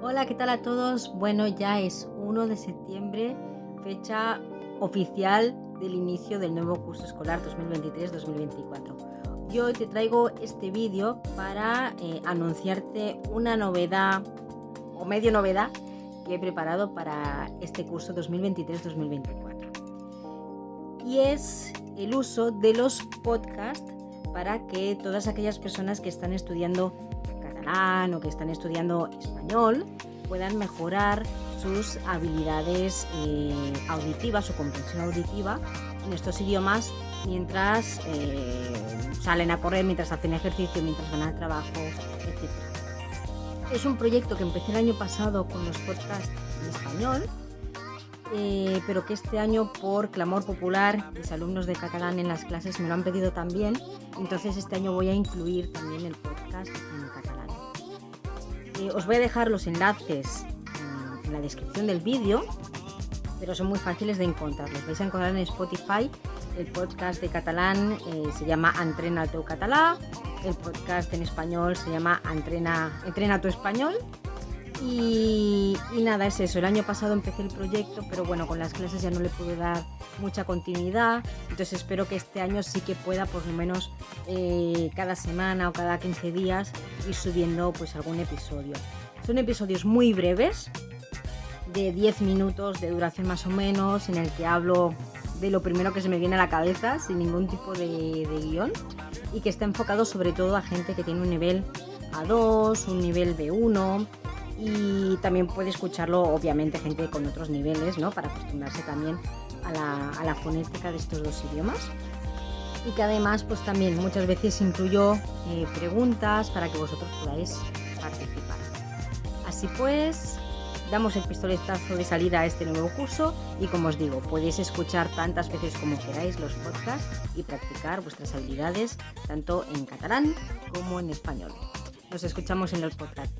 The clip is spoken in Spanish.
Hola, ¿qué tal a todos? Bueno, ya es 1 de septiembre, fecha oficial del inicio del nuevo curso escolar 2023-2024. Y hoy te traigo este vídeo para anunciarte una novedad o medio novedad que he preparado para este curso 2023-2024. Y es el uso de los podcasts para que todas aquellas personas que están estudiando catalán o que están estudiando español puedan mejorar sus habilidades auditivas o comprensión auditiva en estos idiomas mientras salen a correr, mientras hacen ejercicio, mientras van al trabajo, etc. Es un proyecto que empecé el año pasado con los podcasts en español, pero que este año, por clamor popular, mis alumnos de catalán en las clases me lo han pedido también. Entonces este año voy a incluir también el podcast en catalán. Os voy a dejar los enlaces en la descripción del vídeo, pero son muy fáciles de encontrar. Los vais a encontrar en Spotify. El podcast de catalán se llama Entrena el teu català. El podcast en español se llama Entrena tu español. Y nada, es eso. El año pasado empecé el proyecto, pero bueno, con las clases ya no le pude dar mucha continuidad. Entonces espero que este año sí que pueda, por lo menos cada semana o cada 15 días, ir subiendo pues algún episodio. Son episodios muy breves, de 10 minutos de duración más o menos, en el que hablo de lo primero que se me viene a la cabeza, sin ningún tipo de guión, y que está enfocado sobre todo a gente que tiene un nivel A2, un nivel B1, y también puede escucharlo obviamente gente con otros niveles, ¿no? Para acostumbrarse también a la fonética de estos dos idiomas. Y que además pues también muchas veces incluyo preguntas para que vosotros podáis participar. Así pues, damos el pistoletazo de salida a este nuevo curso y, como os digo, podéis escuchar tantas veces como queráis los podcasts y practicar vuestras habilidades tanto en catalán como en español. Nos escuchamos en los podcasts.